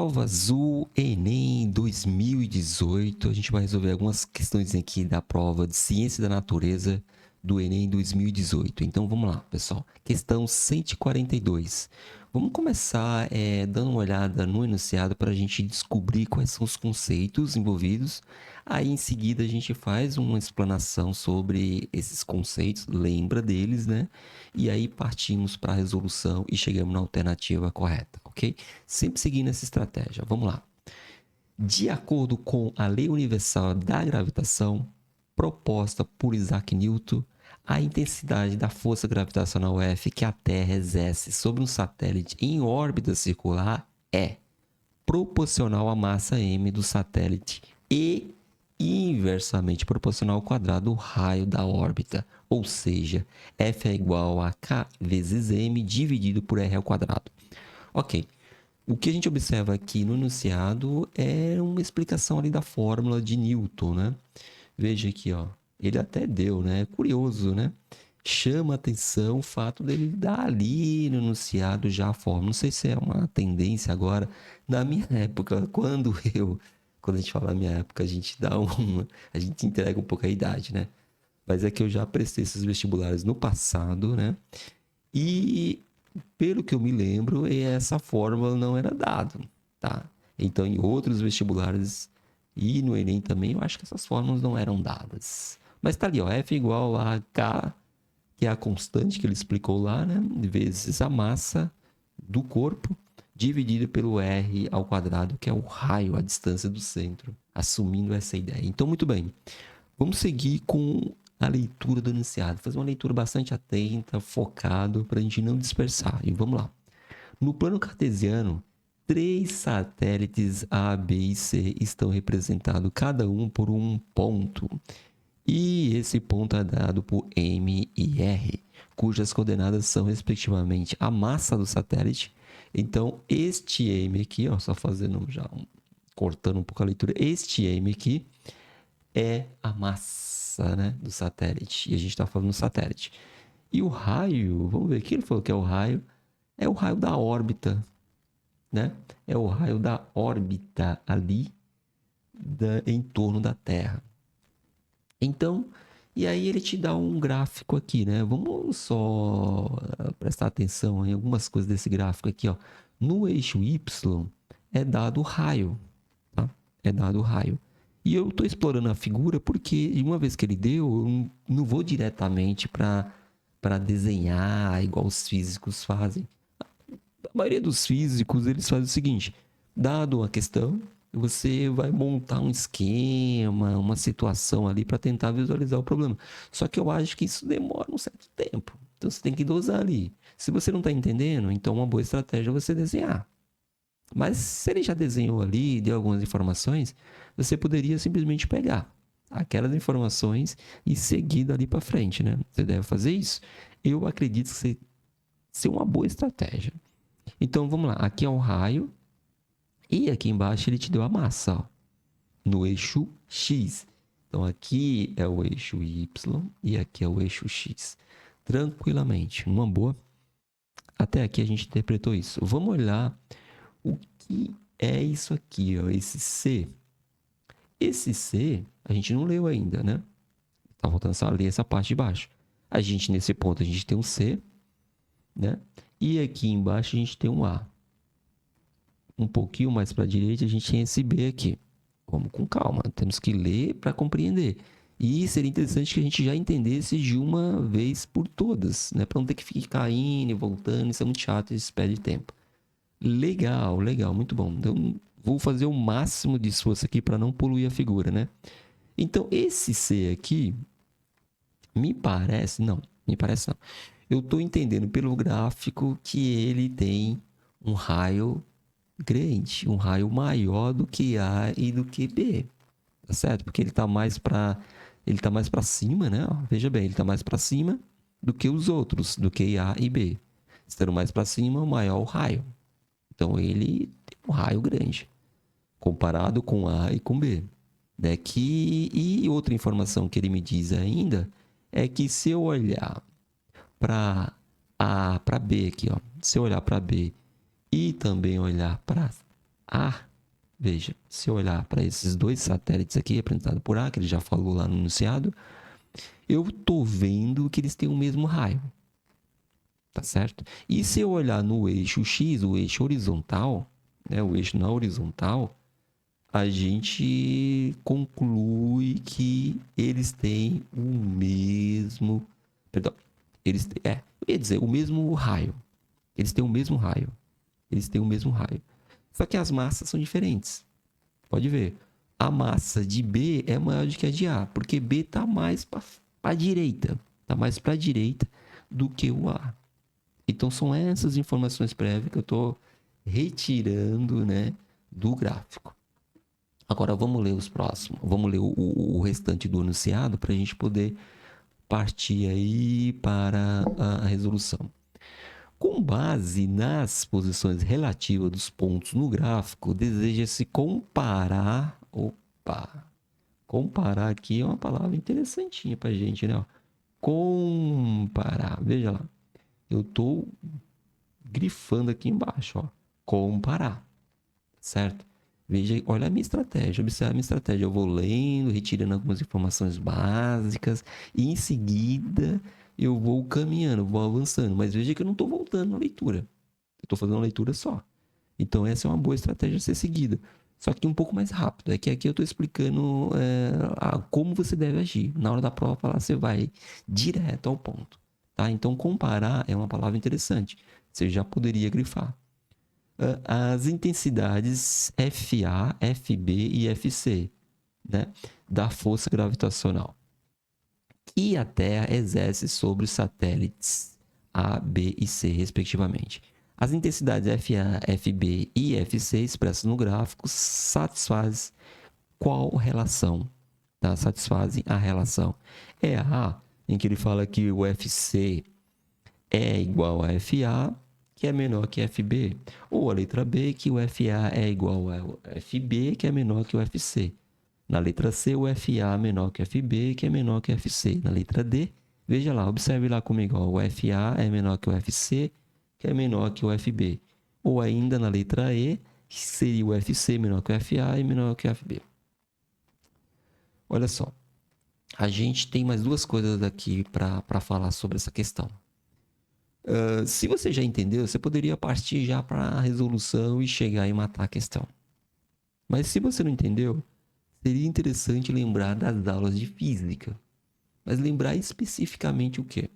Prova Azul Enem 2018. A gente vai resolver algumas questões aqui da prova de Ciência da Natureza do Enem 2018. Então vamos lá, pessoal. Questão 142. Vamos começar dando uma olhada no enunciado para a gente descobrir quais são os conceitos envolvidos. Aí em seguida a gente faz uma explanação sobre esses conceitos, lembra deles, né? E aí partimos para a resolução e chegamos na alternativa correta, ok? Sempre seguindo essa estratégia. Vamos lá. De acordo com a lei universal da gravitação, proposta por Isaac Newton, a intensidade da força gravitacional F que a Terra exerce sobre um satélite em órbita circular é proporcional à massa m do satélite e inversamente proporcional ao quadrado do raio da órbita, ou seja, F é igual a k vezes m dividido por r ao quadrado. Ok. O que a gente observa aqui no enunciado é uma explicação ali da fórmula de Newton, né? Veja aqui, ó. Ele até deu, né? É curioso, né? Chama a atenção o fato dele dar ali no enunciado já a fórmula. Não sei se é uma tendência agora. Na minha época, quando a gente fala na minha época, a gente a gente entrega um pouco a idade, né? Mas é que eu já prestei esses vestibulares no passado, né? E pelo que eu me lembro, essa fórmula não era dada, tá? Então, em outros vestibulares e no Enem também, eu acho que essas fórmulas não eram dadas. Mas tá ali, ó, F igual a K, que é a constante que ele explicou lá, né? Vezes a massa do corpo, dividida pelo R ao quadrado, que é o raio, a distância do centro, assumindo essa ideia. Então, muito bem. Vamos seguir com a leitura do enunciado. Fazer uma leitura bastante atenta, focado, para a gente não dispersar. E vamos lá. No plano cartesiano, 3 satélites A, B e C estão representados cada um por um ponto. E esse ponto é dado por M e R, cujas coordenadas são respectivamente a massa do satélite. Então, este M aqui, ó, só fazendo já cortando um pouco a leitura, este M aqui é a massa, né, do satélite. E a gente está falando do satélite. E o raio, vamos ver aqui, ele falou que é o raio da órbita, né? É o raio da órbita ali em torno da Terra. Então, e aí ele te dá um gráfico aqui, né? Vamos só prestar atenção em algumas coisas desse gráfico aqui, ó. No eixo Y é dado o raio, tá? É dado o raio. E eu estou explorando a figura porque, uma vez que ele deu, eu não vou diretamente para desenhar igual os físicos fazem. A maioria dos físicos, eles fazem o seguinte: dado uma questão, você vai montar um esquema, uma situação ali para tentar visualizar o problema. Só que eu acho que isso demora um certo tempo. Então você tem que dosar ali. Se você não está entendendo, então uma boa estratégia é você desenhar. Mas se ele já desenhou ali, deu algumas informações, você poderia simplesmente pegar aquelas informações e seguir dali para frente, né? Você deve fazer isso. Eu acredito que seja uma boa estratégia. Então vamos lá, aqui é o raio e aqui embaixo ele te deu a massa, ó, no eixo X. Então aqui é o eixo Y e aqui é o eixo X. Tranquilamente, uma boa. Até aqui a gente interpretou isso. Vamos olhar o que é isso aqui, ó, esse C. Esse C a gente não leu ainda, né? Tá faltando só ler essa parte de baixo. A gente, nesse ponto, a gente tem um C, né? E aqui embaixo a gente tem um A. Um pouquinho mais para a direita a gente tem esse B aqui. Vamos com calma, temos que ler para compreender. E seria interessante que a gente já entendesse de uma vez por todas, né? Para não ter que ficar indo e voltando, isso é muito chato, isso perde tempo. Legal, legal, muito bom. Então, vou fazer o máximo de esforço aqui para não poluir a figura, né? Então, esse C aqui, me parece não. Eu estou entendendo pelo gráfico que ele tem um raio grande, um raio maior do que A e do que B, tá certo? Porque ele tá mais para cima, né? Ó, veja bem, ele tá mais para cima do que os outros, do que A e B. Estando mais para cima, maior o raio. Então ele tem um raio grande comparado com A e com B, né? E outra informação que ele me diz ainda é que se eu olhar para A, para B aqui, ó, se eu olhar para B e também olhar para A, veja, se eu olhar para esses dois satélites aqui, representados por A, que ele já falou lá no enunciado, eu estou vendo que eles têm o mesmo raio. Tá certo? E se eu olhar no eixo X, o eixo horizontal, né, o eixo na horizontal, a gente conclui que eles têm o mesmo. Perdão. Eu ia dizer, o mesmo raio. Eles têm o mesmo raio. Eles têm o mesmo raio. Só que as massas são diferentes. Pode ver. A massa de B é maior do que a de A, porque B está mais para a direita. Está mais para a direita do que o A. Então, são essas informações prévias que eu estou retirando, né, do gráfico. Agora, vamos ler os próximos. Vamos ler o restante do enunciado para a gente poder partir aí para a resolução. Com base nas posições relativas dos pontos no gráfico, deseja-se comparar... Opa! Comparar aqui é uma palavra interessantinha para a gente, né? Comparar. Veja lá. Eu estou grifando aqui embaixo, ó. Comparar, certo? Veja, olha a minha estratégia, observe a minha estratégia. Eu vou lendo, retirando algumas informações básicas e em seguida eu vou caminhando, vou avançando. Mas veja que eu não estou voltando na leitura. Eu estou fazendo uma leitura só. Então essa é uma boa estratégia a ser seguida. Só que um pouco mais rápido. É que aqui eu estou explicando como você deve agir. Na hora da prova, lá você vai direto ao ponto. Tá? Então comparar é uma palavra interessante. Você já poderia grifar. As intensidades FA, FB e FC, né, da força gravitacional que a Terra exerce sobre os satélites A, B e C, respectivamente. As intensidades FA, FB e FC expressas no gráfico satisfazem qual relação? Tá? Satisfazem a relação. É a A, em que ele fala que o FC é igual a FA, que é menor que FB. Ou a letra B, que o FA é igual a FB, que é menor que o FC. Na letra C, o FA é menor que o FB, que é menor que o FC. Na letra D, veja lá, observe lá comigo. Ó, o FA é menor que o FC, que é menor que o FB. Ou ainda na letra E, que seria o FC menor que o FA e menor que o FB. Olha só, a gente tem mais duas coisas aqui para falar sobre essa questão. Se você já entendeu, você poderia partir já para a resolução e chegar e matar a questão. Mas se você não entendeu, seria interessante lembrar das aulas de física. Mas lembrar especificamente o quê?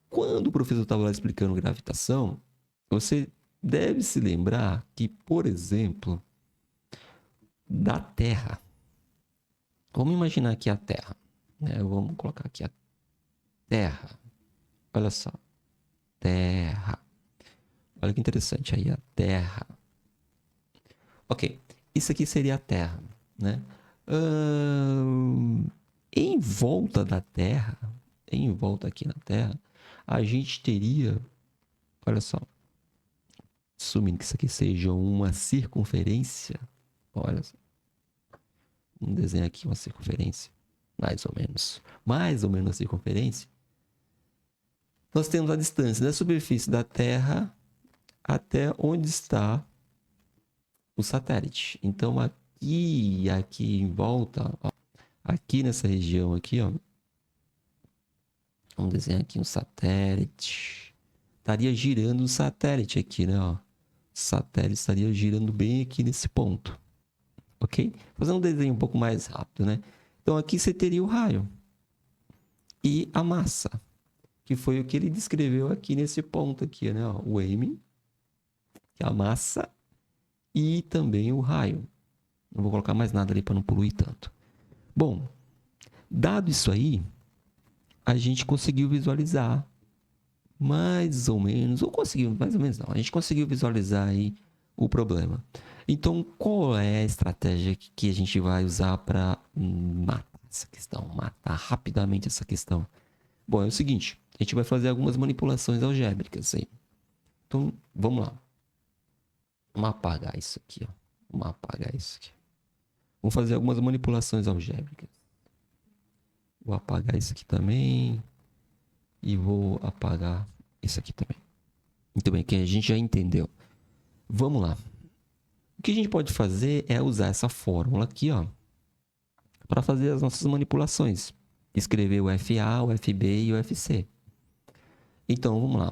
Quando o professor estava lá explicando gravitação, você deve se lembrar que, por exemplo, da Terra. Vamos imaginar aqui a Terra. Né? Vamos colocar aqui a Terra. Olha só. Terra. Olha que interessante aí, a Terra. Ok, isso aqui seria a Terra, né? Em volta da Terra, em volta aqui na Terra, a gente teria, olha só, assumindo que isso aqui seja uma circunferência, olha só, vamos desenhar aqui uma circunferência, mais ou menos a circunferência. Nós temos a distância da superfície da Terra até onde está o satélite. Então aqui em volta, ó, aqui nessa região aqui, ó, vamos desenhar aqui um satélite. Estaria girando um satélite aqui, né? Ó. O satélite estaria girando bem aqui nesse ponto. Ok? Fazendo um desenho um pouco mais rápido, né? Então aqui você teria o raio. E a massa. Que foi o que ele descreveu aqui nesse ponto aqui, né? Ó, o M, que é a massa, e também o raio. Não vou colocar mais nada ali para não poluir tanto. Bom, dado isso aí, a gente conseguiu visualizar mais ou menos, ou conseguiu, mais ou menos não, a gente conseguiu visualizar aí o problema. Então, qual é a estratégia que a gente vai usar para matar essa questão, matar rapidamente essa questão? Bom, é o seguinte, a gente vai fazer algumas manipulações algébricas aí. Então, vamos lá. Vamos apagar isso aqui, ó. Vamos apagar isso aqui. Vamos fazer algumas manipulações algébricas. Vou apagar isso aqui também. E vou apagar isso aqui também. Muito bem, que a gente já entendeu. Vamos lá. que a gente pode fazer é usar essa fórmula aqui, ó, para fazer as nossas manipulações. Escrever o FA, o FB e o FC. Então, vamos lá.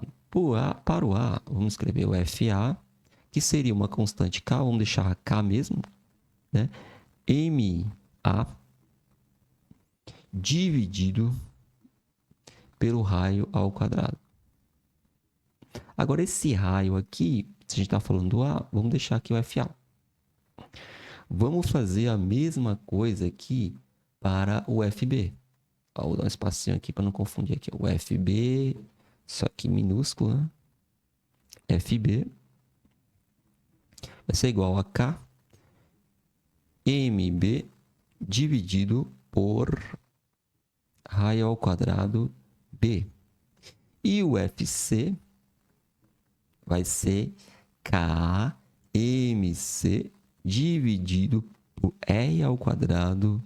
Para o A, vamos escrever o FA, que seria uma constante K, vamos deixar K mesmo, né? MA dividido pelo raio ao quadrado. Agora, esse raio aqui, se a gente está falando do A, vamos deixar aqui o FA. Vamos fazer a mesma coisa aqui para o FB. Vou dar um espacinho aqui para não confundir aqui. O FB, só que minúsculo, né? FB vai ser igual a K MB dividido por raio ao quadrado B. E o FC vai ser KMC dividido por R ao quadrado,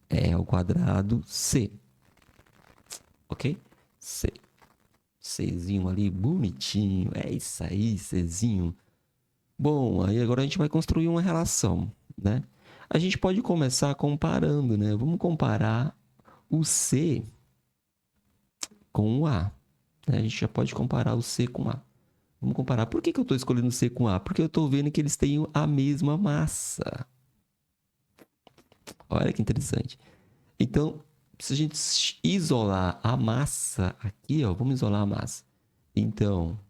R ao quadrado C. Ok? C. Czinho ali, bonitinho. É isso aí, Czinho. Bom, aí agora a gente vai construir uma relação, né? A gente pode começar comparando, né? Vamos comparar o C com o A. A gente já pode comparar o C com o A. Vamos comparar. Por que eu estou escolhendo C com A? Porque eu estou vendo que eles têm a mesma massa. Olha que interessante. Então, se a gente isolar a massa aqui, ó, vamos isolar a massa. Então,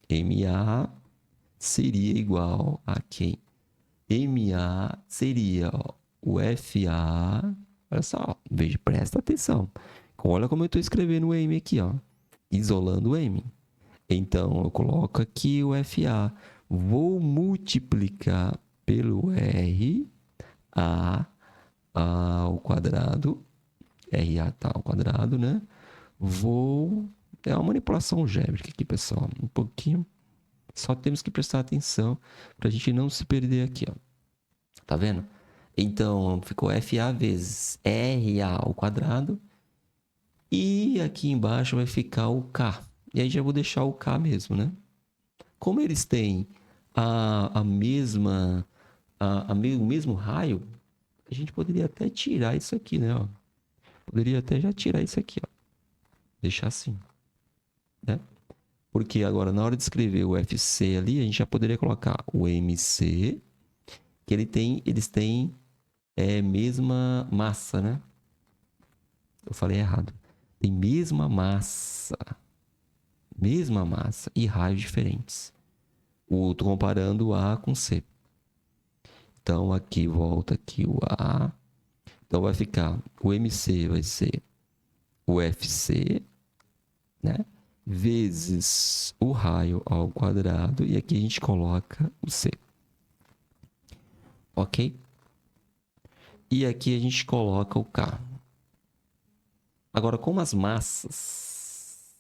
MA seria igual a quem? MA seria, ó, o FA. Olha só, veja, presta atenção. Olha como eu estou escrevendo o M aqui, ó. Isolando o M. Então, eu coloco aqui o FA. Vou multiplicar pelo R A ao quadrado. RA tá ao quadrado, né? É uma manipulação algébrica aqui, pessoal. Um pouquinho. Só temos que prestar atenção para a gente não se perder aqui, ó. Tá vendo? Então, ficou FA vezes RA ao quadrado. E aqui embaixo vai ficar o K. E aí já vou deixar o K mesmo, né? Como eles têm o mesmo raio, a gente poderia até tirar isso aqui, né? Ó. Poderia até já tirar isso aqui, ó. Deixar assim, né? Porque agora, na hora de escrever o FC ali, a gente já poderia colocar o MC, que eles têm mesma massa, né? Eu falei errado. Tem mesma massa e raios diferentes. Tô comparando o A com C. Então, aqui volta aqui o A. Então, vai ficar, o MC vai ser o FC, né? Vezes o raio ao quadrado. E aqui a gente coloca o C. Ok? E aqui a gente coloca o K. Agora, como as massas,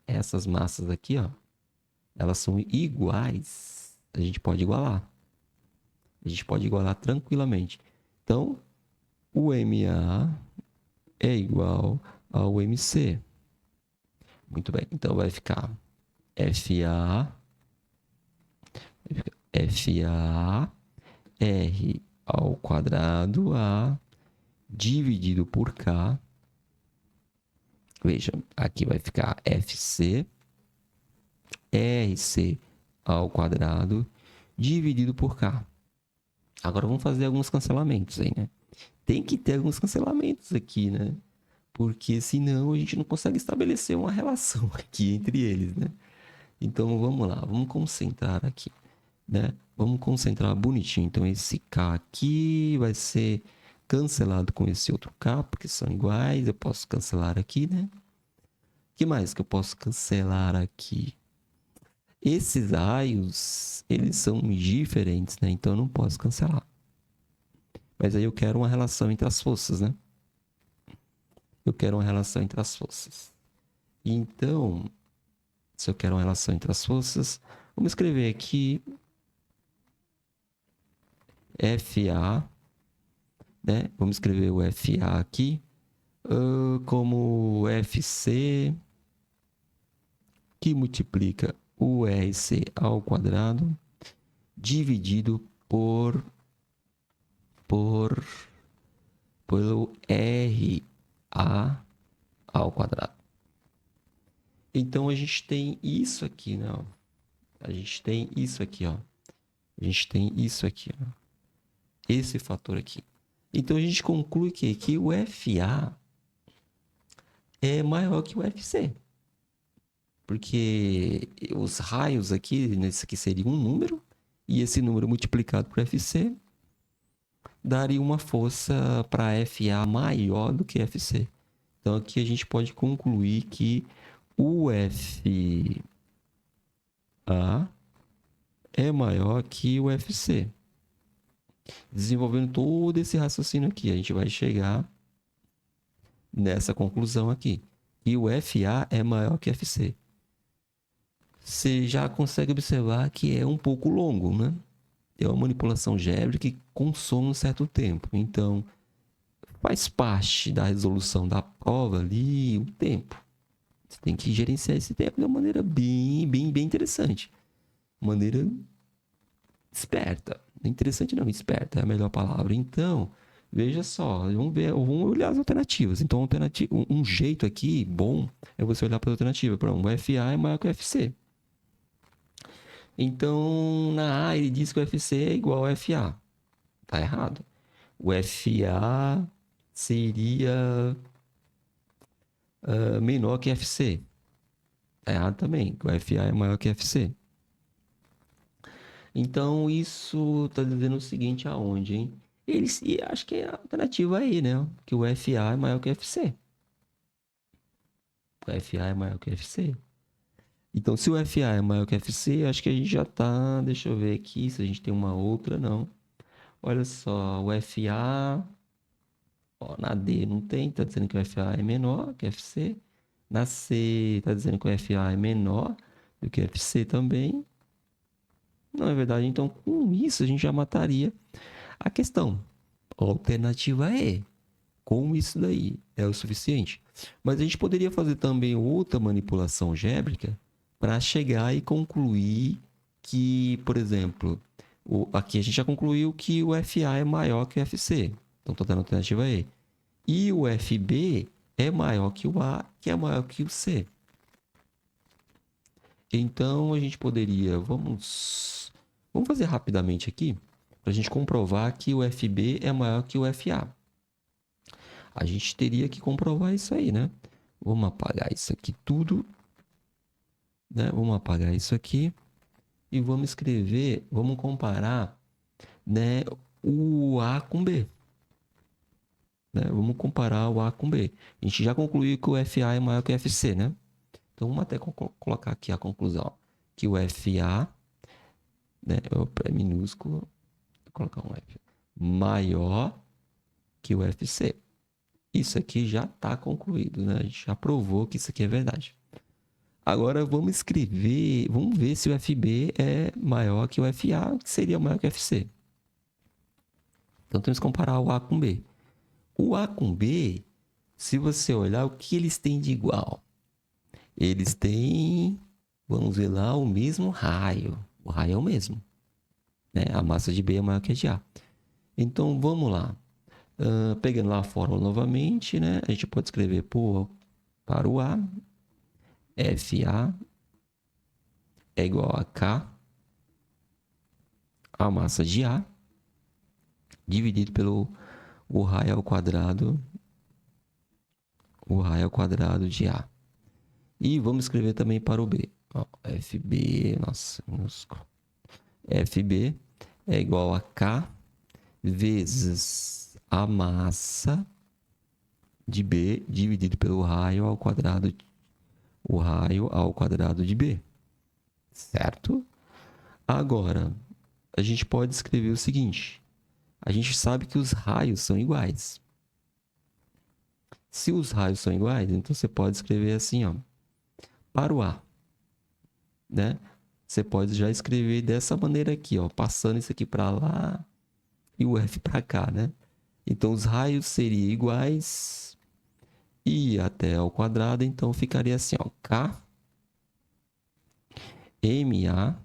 essas massas aqui, ó, elas são iguais, a gente pode igualar. A gente pode igualar tranquilamente. Então, o MA é igual ao MC. Muito bem. Então, vai ficar FA R ao quadrado A dividido por K. Veja, aqui vai ficar FC RC ao quadrado dividido por K. Agora vamos fazer alguns cancelamentos aí, né? Tem que ter alguns cancelamentos aqui, né? Porque senão a gente não consegue estabelecer uma relação aqui entre eles, né? Então vamos lá, vamos concentrar aqui, né? Vamos concentrar bonitinho. Então esse K aqui vai ser cancelado com esse outro K, porque são iguais. Eu posso cancelar aqui, né? O que mais que eu posso cancelar aqui? Esses raios, eles são diferentes, né? Então eu não posso cancelar. Mas aí eu quero uma relação entre as forças, né? Eu quero uma relação entre as forças. Então, se eu quero uma relação entre as forças, vamos escrever aqui FA, né? Vamos escrever o FA aqui como FC, que multiplica URC ao quadrado dividido pelo RA ao quadrado. Então, a gente tem isso aqui, né? Ó. A gente tem isso aqui, ó. A gente tem isso aqui, ó. Esse fator aqui. Então, a gente conclui que o FA é maior que o FC. Porque os raios aqui, nesse aqui seria um número, e esse número multiplicado por FC daria uma força para FA maior do que FC. Então, aqui a gente pode concluir que o FA é maior que o FC. Desenvolvendo todo esse raciocínio aqui, a gente vai chegar nessa conclusão aqui. Que o FA é maior que FC. Você já consegue observar que é um pouco longo, né? É uma manipulação algébrica que consome um certo tempo. Então, faz parte da resolução da prova ali o tempo. Você tem que gerenciar esse tempo de uma maneira bem interessante. Maneira esperta. Interessante não, esperta é a melhor palavra. Então, veja só, vamos olhar as alternativas. Então, um jeito aqui bom é você olhar para a alternativa. Pronto, o FA é maior que o FC. Então, na A ele diz que o FC é igual ao FA. Tá errado. O FA seria menor que FC. Tá errado também. O FA é maior que FC. Então, isso tá dizendo o seguinte aonde, hein? E acho que é a alternativa aí, né? Que o FA é maior que o FC. O FA é maior que o FC. Então, se o FA é maior que o FC, acho que a gente já tá... Deixa eu ver aqui se a gente tem uma outra, não. Olha só, o FA... Ó, na D não tem, tá dizendo que o FA é menor que o FC. Na C tá dizendo que o FA é menor do que o FC também. Não é verdade? Então, com isso, a gente já mataria a questão. Alternativa E. Com isso daí é o suficiente. Mas a gente poderia fazer também outra manipulação algébrica para chegar e concluir que, por exemplo, aqui a gente já concluiu que o FA é maior que o FC. Então, estou dando a alternativa E. E o FB é maior que o A, que é maior que o C. Então, a gente poderia... Vamos fazer rapidamente aqui, para a gente comprovar que o FB é maior que o FA. A gente teria que comprovar isso aí, né? Vamos apagar isso aqui tudo. Né? Vamos apagar isso aqui. E vamos escrever, vamos comparar, né, o A com B. Né? Vamos comparar o A com B. A gente já concluiu que o FA é maior que o FC, né? Então, vamos até colocar aqui a conclusão. Que o FA, né, é minúsculo, vou colocar um F, maior que o FC. Isso aqui já está concluído, né? A gente já provou que isso aqui é verdade. Agora vamos escrever, vamos ver se o FB é maior que o FA, que seria maior que o FC. Então temos que comparar o A com B. O A com B, se você olhar, o que eles têm de igual? Eles têm, vamos ver lá, o mesmo raio. O raio é o mesmo. Né? A massa de B é maior que a de A. Então vamos lá. Pegando lá a fórmula novamente, né? A gente pode escrever para o A, FA é igual a K, a massa de A, dividido pelo o raio ao quadrado de A. E vamos escrever também para o B. Ó, FB, nossa, minúsculo. FB é igual a K vezes a massa de B dividido pelo raio ao quadrado de B. Certo? Agora, a gente pode escrever o seguinte. A gente sabe que os raios são iguais. Se os raios são iguais, então você pode escrever assim, ó, para o A. Né? Você pode já escrever dessa maneira aqui, ó, passando isso aqui para lá e o F para cá, né? Então, os raios seriam iguais e até ao quadrado, então ficaria assim, ó, K MA.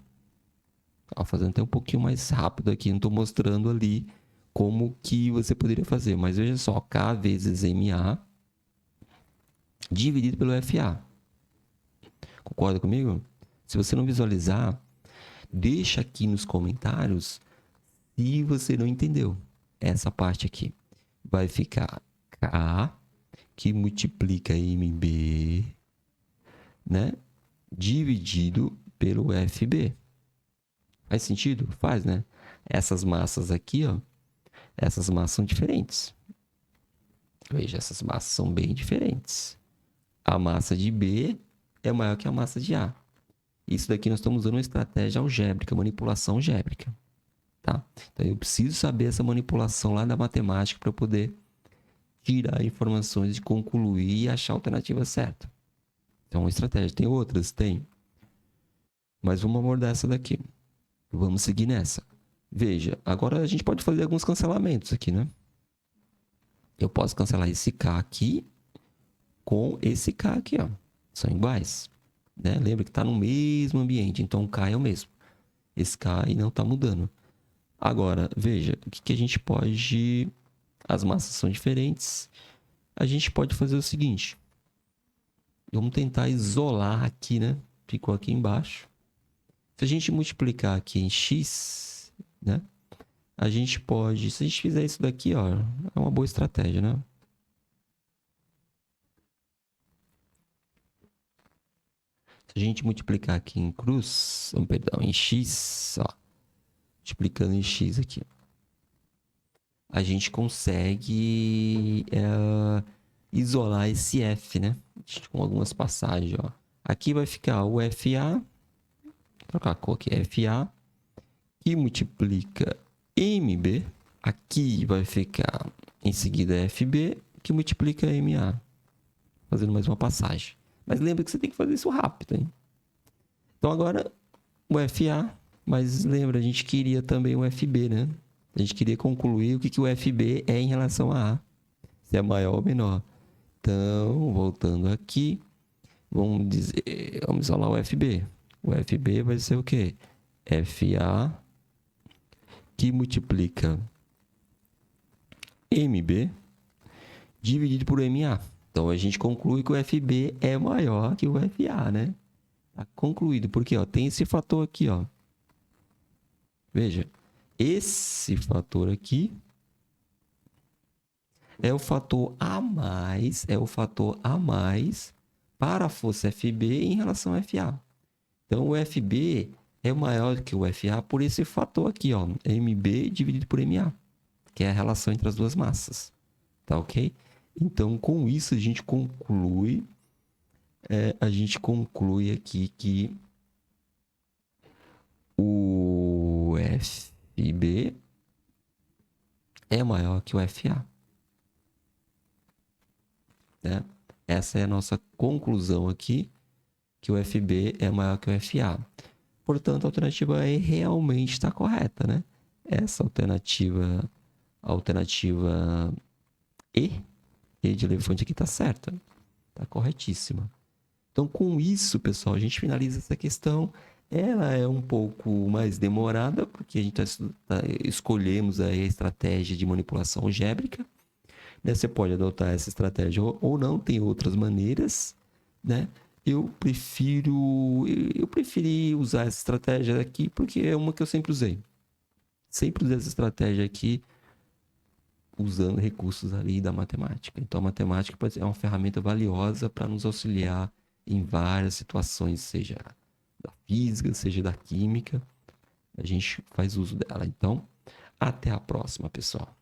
Ó, fazendo até um pouquinho mais rápido aqui, não estou mostrando ali como que você poderia fazer. Mas veja só, K vezes MA dividido pelo FA. Concorda comigo? Se você não visualizar, deixa aqui nos comentários se você não entendeu essa parte aqui. Vai ficar K que multiplica MB, né? Dividido pelo FB. Faz sentido? Faz, né? Essas massas aqui, ó. Essas massas são diferentes. Veja, essas massas são bem diferentes. A massa de B é maior que a massa de A. Isso daqui nós estamos usando uma estratégia algébrica, manipulação algébrica. Tá? Então eu preciso saber essa manipulação lá da matemática para eu poder tirar informações e concluir e achar a alternativa certa. Então, uma estratégia. Tem outras? Tem. Mas vamos abordar essa daqui. Vamos seguir nessa. Veja, agora a gente pode fazer alguns cancelamentos aqui, né? Eu posso cancelar esse K aqui com esse K aqui, ó. São iguais, né? Lembra que está no mesmo ambiente, então o K é o mesmo. Esse K aí não está mudando. Agora, veja, o que a gente pode... As massas são diferentes. A gente pode fazer o seguinte. Vamos tentar isolar aqui, né? Ficou aqui embaixo. Se a gente multiplicar aqui em x, né? A gente pode... Se a gente fizer isso daqui, ó, é uma boa estratégia, né? Se a gente multiplicar aqui em cruz, perdão, em x, ó, multiplicando em x aqui, a gente consegue isolar esse f, né? Com algumas passagens, ó. Aqui vai ficar o FA, vou trocar a cor aqui, FA, que multiplica MB. Aqui vai ficar em seguida FB, que multiplica MA. Fazendo mais uma passagem. Mas lembra que você tem que fazer isso rápido, hein? Então agora o FA, mas lembra, a gente queria também o FB, né? A gente queria concluir o que o FB é em relação a A. Se é maior ou menor. Então, voltando aqui, vamos isolar o FB. O FB vai ser o quê? FA que multiplica MB dividido por MA. Então, a gente conclui que o FB é maior que o FA, né? Tá concluído, porque ó, tem esse fator aqui, ó. Veja, esse fator aqui é o fator a mais, para a força FB em relação ao FA. Então, o FB é maior que o FA por esse fator aqui, ó, MB dividido por MA, que é a relação entre as duas massas. Tá ok? Então, com isso, a gente conclui aqui que o FB é maior que o FA. Né? Essa é a nossa conclusão aqui, que o FB é maior que o FA. Portanto, a alternativa E realmente está correta, né? Essa alternativa E de elefante aqui está certa. Está corretíssima. Então, com isso, pessoal, a gente finaliza essa questão. Ela é um pouco mais demorada, porque a gente escolhemos a estratégia de manipulação algébrica. Né? Você pode adotar essa estratégia ou não, tem outras maneiras, né? Eu preferi usar essa estratégia aqui porque é uma que eu sempre usei. Sempre usei essa estratégia aqui usando recursos ali da matemática. Então, a matemática é uma ferramenta valiosa para nos auxiliar em várias situações, seja da física, seja da química. A gente faz uso dela. Então, até a próxima, pessoal.